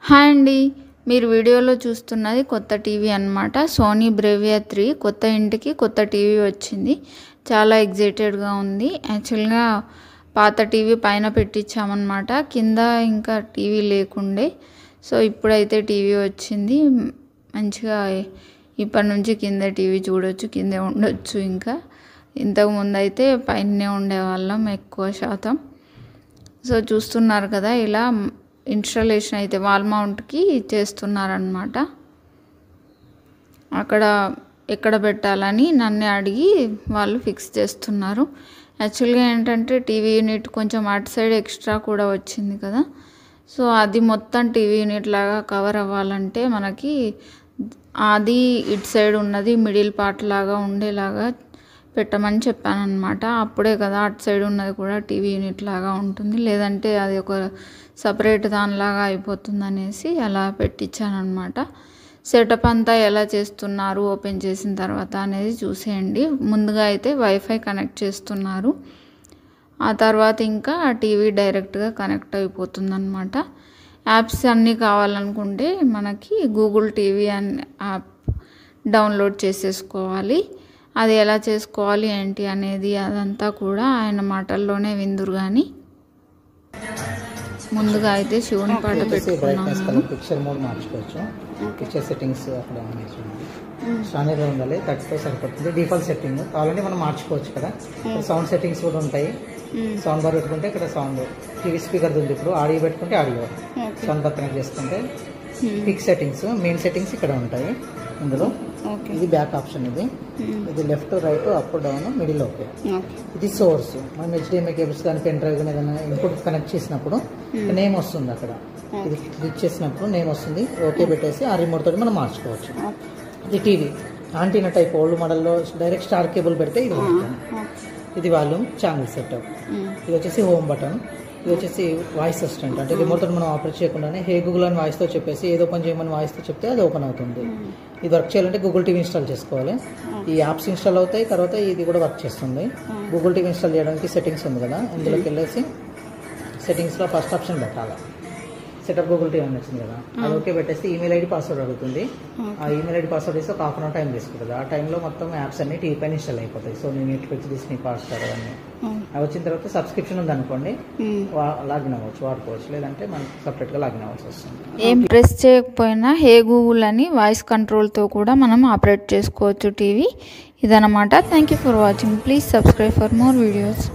Hi అండి, మీరు వీడియోలో చూస్తున్నది కొత్త టీవీ అన్నమాట. సోనీ బ్రేవియా 3 కొత్త ఇంటికి కొత్త టీవీ వచ్చింది. చాలా ఎగ్జైటెడ్గా ఉంది. యాక్చువల్గా పాత టీవీ పైన పెట్టించామన్నమాట, కింద ఇంకా టీవీ లేకుండే. సో ఇప్పుడైతే టీవీ వచ్చింది. మంచిగా ఇప్పటి నుంచి కింద టీవీ చూడొచ్చు, కిందే ఉండొచ్చు. ఇంకా ఇంతకుముందు అయితే పైనే ఉండేవాళ్ళం ఎక్కువ శాతం. సో చూస్తున్నారు కదా, ఇలా ఇన్స్టాలేషన్ అయితే వాల్ మౌంట్కి చేస్తున్నారనమాట. అక్కడ ఎక్కడ పెట్టాలని నన్ను అడిగి వాళ్ళు ఫిక్స్ చేస్తున్నారు. యాక్చువల్గా ఏంటంటే టీవీ యూనిట్ కొంచెం అటు సైడ్ ఎక్స్ట్రా కూడా వచ్చింది కదా. సో అది మొత్తం టీవీ యూనిట్ లాగా కవర్ అవ్వాలంటే మనకి అది ఇటు సైడ్ ఉన్నది మిడిల్ పార్ట్ లాగా ఉండేలాగా పెట్టమని చెప్పాను అనమాట. అప్పుడే కదా అటు సైడ్ ఉన్నది కూడా టీవీ యూనిట్ లాగా ఉంటుంది, లేదంటే అది ఒక సపరేట్ దానిలాగా అయిపోతుంది అనేసి అలా పెట్టించాను అనమాట. సెటప్ అంతా ఎలా చేస్తున్నారు ఓపెన్ చేసిన తర్వాత అనేది చూసేయండి. ముందుగా అయితే వైఫై కనెక్ట్ చేస్తున్నారు, ఆ తర్వాత ఇంకా టీవీ డైరెక్ట్గా కనెక్ట్ అయిపోతుంది అనమాట. యాప్స్ అన్నీ కావాలనుకుంటే మనకి గూగుల్ టీవీ అనే యాప్ డౌన్లోడ్ చేసేసుకోవాలి. అది ఎలా చేసుకోవాలి ఏంటి అనేది అదంతా కూడా ఆయన మాటల్లోనే విందురు. కానీ ముందుగా అయితే శివుని పాట పెట్టుకున్నాము. పిక్చర్ మోడ్ మార్చుకోవచ్చు. పిక్చర్ సెట్టింగ్స్ అక్కడ స్టాండర్డ్ ఉండాలి, 30 సరిపోతుంది. డిఫాల్ట్ సెట్టింగ్ కావాలంటే మనం మార్చుకోవచ్చు కదా. సౌండ్ సెట్టింగ్స్ కూడా ఉంటాయి. సౌండ్ బార్ పెట్టుకుంటే ఇక్కడ సౌండ్, టీవీ స్పీకర్ ఉంది. ఇప్పుడు ఆడియో పెట్టుకుంటే ఆడియో, సౌండ్ బార్ కనెక్ట్ చేసుకుంటే పిక్ సెట్టింగ్స్, మెయిన్ సెట్టింగ్స్ ఇక్కడ ఉంటాయి ఇందులో. ఇది బ్యాక్ ఆప్షన్, ఇది left right up down middle. Okay, ఇది సోర్స్. మనం HDMI కేబుల్స్ కానీ పెన్ డ్రైవ్ కానీ ఏదైనా ఇన్పుట్ కనెక్ట్ చేసినప్పుడు నేమ్ వస్తుంది అక్కడ. ఇది క్లిక్ చేసినప్పుడు నేమ్ వస్తుంది. ఓకే పెట్టేసి ఆ రిమోట్ తోటి మనం మార్చుకోవచ్చు. ఇది టీవీ ఆంటీనా టైప్ ఓల్డ్ మోడల్లో డైరెక్ట్ స్టార్ కేబుల్ పెడితే ఇది వస్తుంది. ఇది వాల్యూమ్ ఛానల్ సెటప్. ఇది వచ్చేసి హోమ్ బటన్. ఇది వచ్చేసి వాయిస్ అసిస్టెంట్, అంటే రిమోట్ మనం ఆపరేట్ చేయకుండానే హే గూగుల్ అని వాయిస్తో చెప్పేసి ఏదో ఓపెన్ చేయమని వాయిస్తో చెప్తే అది ఓపెన్ అవుతుంది. ఇది వర్క్ చేయాలంటే గూగుల్ టీవీ ఇన్స్టాల్ చేసుకోవాలి. ఈ యాప్స్ ఇన్స్టాల్ అవుతాయి, తర్వాత ఇది కూడా వర్క్ చేస్తుంది. గూగుల్ టీవీ ఇన్స్టాల్ చేయడానికి సెట్టింగ్స్ ఉంది కదా, ఇందులోకి వెళ్ళేసి సెట్టింగ్స్లో ఫస్ట్ ఆప్షన్ పెట్టాలి. సెటప్ గూగుల్ టీవీ అని వచ్చింది కదా, అది ఓకే పెట్టేసి ఈమెయిల్ ఐడి పాస్వర్డ్ అడుగుతుంది. ఆ ఈమెయిల్ ఐడి పాస్వర్డ్ వేస్తే ఒక హాఫ్ అన్ అవర్ టైం తీసుకుంటుంది. ఆ టైంలో మొత్తం యాప్స్ అన్ని టీవీ పైన ఇన్స్టాల్ అయిపోతాయి. సో నేను నెట్ఫ్లిక్స్, డిస్నీ హాట్స్టార్ అవన్నీ అవి వచ్చిన తర్వాత సబ్స్క్రిప్షన్ ఉంది అనుకోండి, లాగిన్ అవ్వచ్చు, వాడుకోవచ్చు. లేదంటే మనకి సపరేట్గా లాగిన్ అవ్వాల్సి వస్తుంది. ఏం ప్రెస్ చేయకపోయినా హే గూగుల్ అని వాయిస్ కంట్రోల్తో కూడా మనం ఆపరేట్ చేసుకోవచ్చు టీవీ. ఇదన్నమాట. Thank you for watching. Please subscribe for more videos.